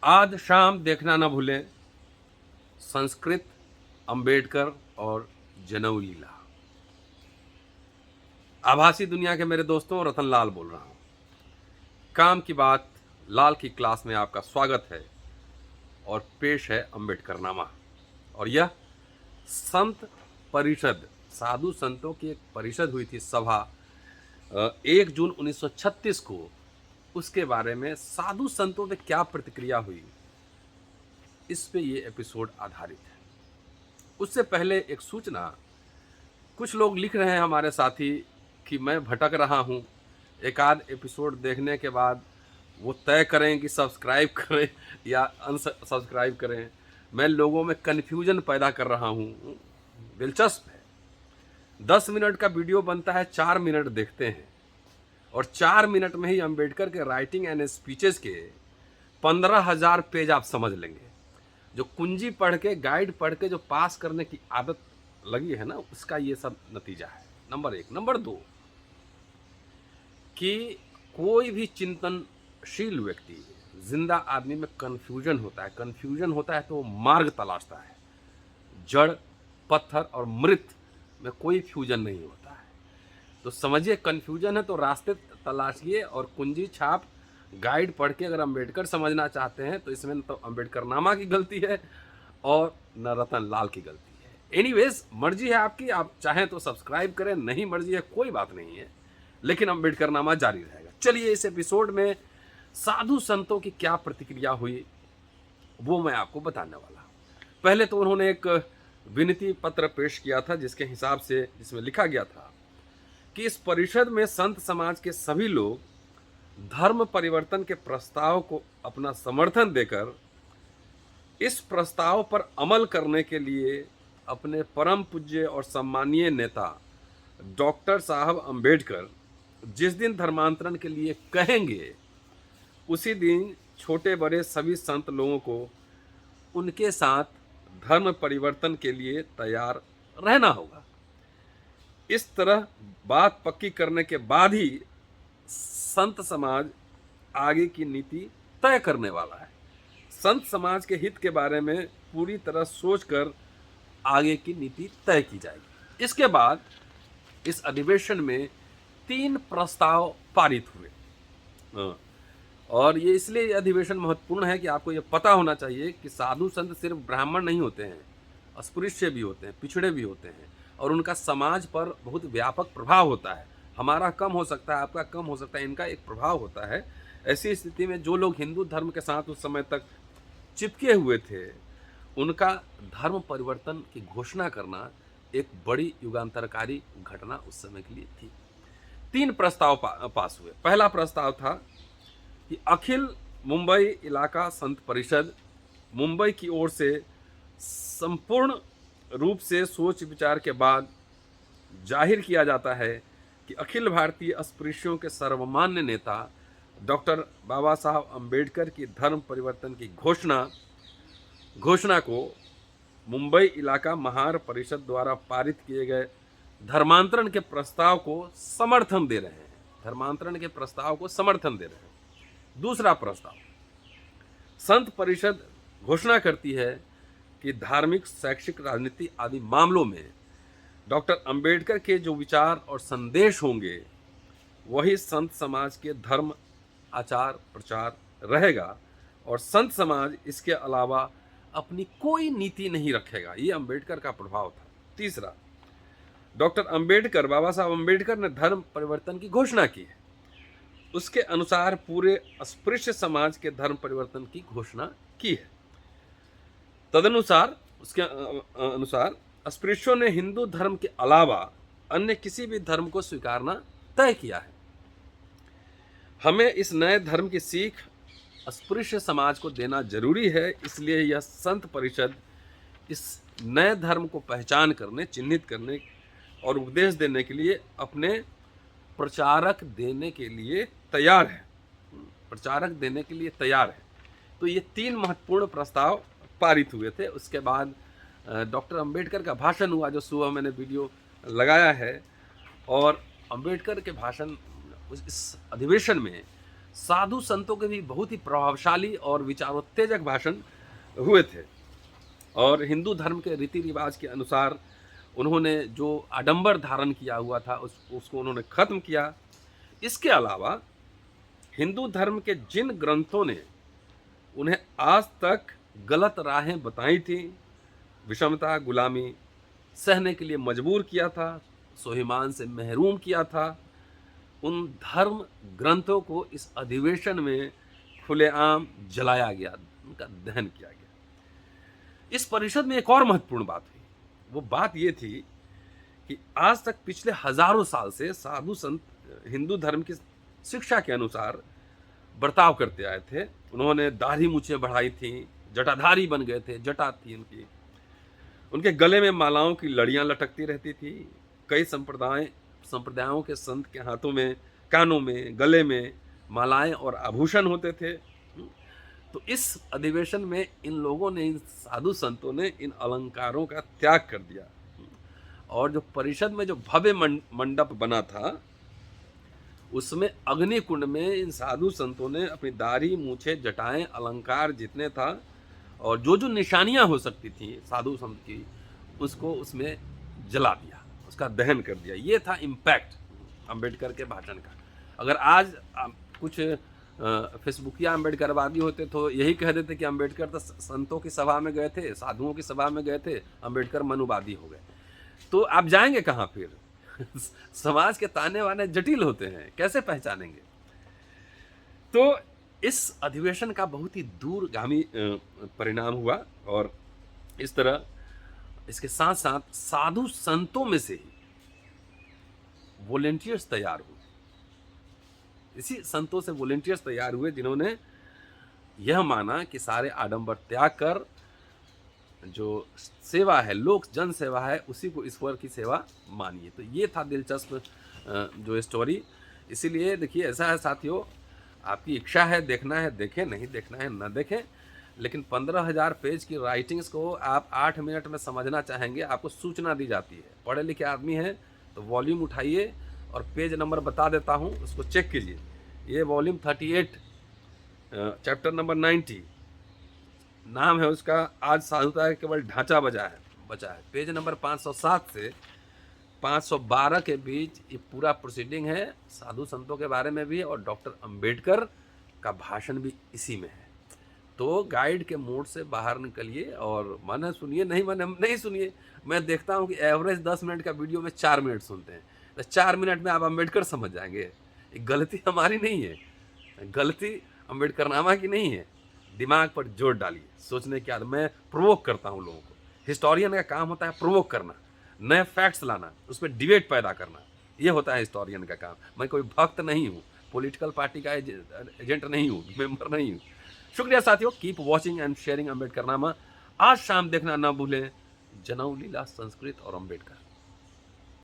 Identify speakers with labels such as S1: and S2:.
S1: आज शाम देखना न भूलें संस्कृत, अंबेडकर और जनऊ लीला। आभासी दुनिया के मेरे दोस्तों, रतन लाल बोल रहा हूँ। काम की बात लाल की क्लास में आपका स्वागत है और पेश है अंबेडकर नामा। और यह संत परिषद, साधु संतों की एक परिषद हुई थी सभा 1 जून 1936 को। उसके बारे में साधु संतों में क्या प्रतिक्रिया हुई, इस पे ये एपिसोड आधारित है। उससे पहले एक सूचना, कुछ लोग लिख रहे हैं हमारे साथी कि मैं भटक रहा हूँ। एक आध एपिसोड देखने के बाद वो तय करें कि सब्सक्राइब करें या अनसब्सक्राइब करें। मैं लोगों में कन्फ्यूजन पैदा कर रहा हूँ। दिलचस्प है, 10 मिनट का वीडियो बनता है, 4 मिनट देखते हैं और 4 मिनट में ही अंबेडकर के राइटिंग एंड स्पीचेस के 15,000 पेज आप समझ लेंगे। जो कुंजी पढ़ के, गाइड पढ़ के जो पास करने की आदत लगी है ना, उसका ये सब नतीजा है। नंबर 1। नंबर 2 कि कोई भी चिंतनशील व्यक्ति, जिंदा आदमी में कन्फ्यूजन होता है। कन्फ्यूजन होता है तो वो मार्ग तलाशता है। जड़, पत्थर और मृत में कोई फ्यूजन नहीं होता है। तो समझिए, कन्फ्यूजन है तो रास्ते तलाशिए और कुंजी छाप गाइड पढ़ के अगर अंबेडकर समझना चाहते हैं तो इसमें न तो अंबेडकर नामा की गलती है और न रतन लाल की गलती है। एनीवेज, मर्जी है आपकी, आप चाहें तो सब्सक्राइब करें, नहीं मर्जी है कोई बात नहीं है, लेकिन अंबेडकर नामा जारी रहेगा। चलिए, इस एपिसोड में साधु संतों की क्या प्रतिक्रिया हुई वो मैं आपको बताने वाला हूं। पहले तो उन्होंने एक विनती पत्र पेश किया था जिसमें लिखा गया था कि इस परिषद में संत समाज के सभी लोग धर्म परिवर्तन के प्रस्ताव को अपना समर्थन देकर इस प्रस्ताव पर अमल करने के लिए अपने परम पूज्य और सम्मानीय नेता डॉक्टर साहब अंबेडकर जिस दिन धर्मांतरण के लिए कहेंगे, उसी दिन छोटे बड़े सभी संत लोगों को उनके साथ धर्म परिवर्तन के लिए तैयार रहना होगा। इस तरह बात पक्की करने के बाद ही संत समाज आगे की नीति तय करने वाला है। संत समाज के हित के बारे में पूरी तरह सोचकर आगे की नीति तय की जाएगी। इसके बाद इस अधिवेशन में 3 प्रस्ताव पारित हुए। और ये इसलिए अधिवेशन महत्वपूर्ण है कि आपको ये पता होना चाहिए कि साधु संत सिर्फ ब्राह्मण नहीं होते हैं, अस्पृश्य भी होते हैं, पिछड़े भी होते हैं और उनका समाज पर बहुत व्यापक प्रभाव होता है। हमारा कम हो सकता है, आपका कम हो सकता है, इनका एक प्रभाव होता है। ऐसी स्थिति में जो लोग हिंदू धर्म के साथ उस समय तक चिपके हुए थे, उनका धर्म परिवर्तन की घोषणा करना एक बड़ी युगांतरकारी घटना उस समय के लिए थी। 3 प्रस्ताव पास हुए। पहला प्रस्ताव था कि अखिल मुंबई इलाका संत परिषद मुंबई की ओर से संपूर्ण रूप से सोच विचार के बाद जाहिर किया जाता है कि अखिल भारतीय अस्पृश्यों के सर्वमान्य नेता डॉक्टर बाबा साहब अंबेडकर की धर्म परिवर्तन की घोषणा को मुंबई इलाका महार परिषद द्वारा पारित किए गए धर्मांतरण के प्रस्ताव को समर्थन दे रहे हैं। धर्मांतरण के प्रस्ताव को समर्थन दे रहे हैं। दूसरा प्रस्ताव, संत परिषद घोषणा करती है कि धार्मिक, शैक्षिक, राजनीति आदि मामलों में डॉक्टर अंबेडकर के जो विचार और संदेश होंगे वही संत समाज के धर्म आचार प्रचार रहेगा और संत समाज इसके अलावा अपनी कोई नीति नहीं रखेगा। ये अंबेडकर का प्रभाव था। तीसरा, डॉक्टर अंबेडकर, बाबा साहब अंबेडकर ने धर्म परिवर्तन की घोषणा की है। उसके अनुसार पूरे अस्पृश्य समाज के धर्म परिवर्तन की घोषणा की है। तदनुसार उसके अनुसार अस्पृश्यों ने हिंदू धर्म के अलावा अन्य किसी भी धर्म को स्वीकारना तय किया है। हमें इस नए धर्म की सीख अस्पृश्य समाज को देना जरूरी है। इसलिए यह संत परिषद इस नए धर्म को पहचान करने, चिन्हित करने और उपदेश देने के लिए अपने प्रचारक देने के लिए तैयार है। प्रचारक देने के लिए तैयार है। तो ये 3 महत्वपूर्ण प्रस्ताव पारित हुए थे। उसके बाद डॉक्टर अंबेडकर का भाषण हुआ, जो सुबह मैंने वीडियो लगाया है। और अंबेडकर के भाषण इस अधिवेशन में साधु संतों के भी बहुत ही प्रभावशाली और विचारोत्तेजक भाषण हुए थे। और हिंदू धर्म के रीति रिवाज के अनुसार उन्होंने जो आडंबर धारण किया हुआ था उसको उन्होंने खत्म किया। इसके अलावा हिंदू धर्म के जिन ग्रंथों ने उन्हें आज तक गलत राहें बताई थी, विषमता, गुलामी सहने के लिए मजबूर किया था, स्वाभिमान से महरूम किया था, उन धर्म ग्रंथों को इस अधिवेशन में खुलेआम जलाया गया, उनका दहन किया गया। इस परिषद में एक और महत्वपूर्ण बात हुई। वो बात ये थी कि आज तक पिछले हजारों साल से साधु संत हिंदू धर्म की शिक्षा के अनुसार बर्ताव करते आए थे। उन्होंने दाढ़ी मूछें बढ़ाई थी, जटाधारी बन गए थे, जटा थी उनकी, उनके गले में मालाओं की लड़ियां लटकती रहती थी। कई संप्रदायों के संत के हाथों में, कानों में, गले में मालाएं और आभूषण होते थे। तो इस अधिवेशन में इन लोगों ने, इन साधु संतों ने इन अलंकारों का त्याग कर दिया। और जो परिषद में जो भव्य मंडप बना था, उसमें अग्निकुंड में इन साधु संतों ने अपनी दाढ़ी, मूछें, जटाएं, अलंकार जितने था और जो जो निशानियां हो सकती थी साधु संत की, उसको उसमें जला दिया, उसका दहन कर दिया। ये था इम्पैक्ट अंबेडकर के भाषण का। अगर आज कुछ फेसबुकिया अंबेडकरवादी होते तो यही कह देते कि अंबेडकर तो संतों की सभा में गए थे, साधुओं की सभा में गए थे, अंबेडकर मनुवादी हो गए। तो आप जाएंगे कहाँ फिर? समाज के ताने वाने जटिल होते हैं, कैसे पहचानेंगे? तो इस अधिवेशन का बहुत ही दूरगामी परिणाम हुआ। और इस तरह इसके साथ साथ साधु संतों में से ही वॉलेंटियर्स तैयार हुए। इसी संतों से वॉलेंटियर्स तैयार हुए जिन्होंने यह माना कि सारे आडंबर त्याग कर जो सेवा है, लोक जन सेवा है, उसी को ईश्वर की सेवा मानिए। तो ये था दिलचस्प जो स्टोरी। इसीलिए देखिए, ऐसा है साथियों, आपकी इच्छा है देखना है देखें, नहीं देखना है न देखें, लेकिन 15,000 पेज की राइटिंग्स को आप 8 मिनट में समझना चाहेंगे, आपको सूचना दी जाती है। पढ़े लिखे आदमी हैं तो वॉल्यूम उठाइए और पेज नंबर बता देता हूँ, उसको चेक कीजिए। ये वॉल्यूम 38, चैप्टर नंबर 90 नाम है उसका, आज साधुता का केवल ढांचा बचा है। पेज नंबर 507 से 512 के बीच ये पूरा प्रोसीडिंग है, साधु संतों के बारे में भी और डॉक्टर अंबेडकर का भाषण भी इसी में है। तो गाइड के मोड से बाहर निकलिए और मन सुनिए, नहीं सुनिए। मैं देखता हूँ कि एवरेज 10 मिनट का वीडियो में 4 मिनट सुनते हैं, तो 4 मिनट में आप अंबेडकर समझ जाएंगे। गलती हमारी नहीं है, गलती अंबेडकरनामा की नहीं है। दिमाग पर जोर डालिए, सोचने की आदत। मैं प्रोवोक करता हूँ लोगों को। हिस्टोरियन का काम होता है प्रोवोक करना, नए फैक्ट्स लाना, उस पर डिबेट पैदा करना, ये होता है हिस्टोरियन का काम। मैं कोई भक्त नहीं हूँ, पॉलिटिकल पार्टी का एजेंट नहीं हूँ, मेंबर नहीं हूँ। शुक्रिया साथियों, keep watching and sharing Ambedkarnama. आज शाम देखना ना भूलें, जनेऊ लीला, संस्कृत और अंबेडकर।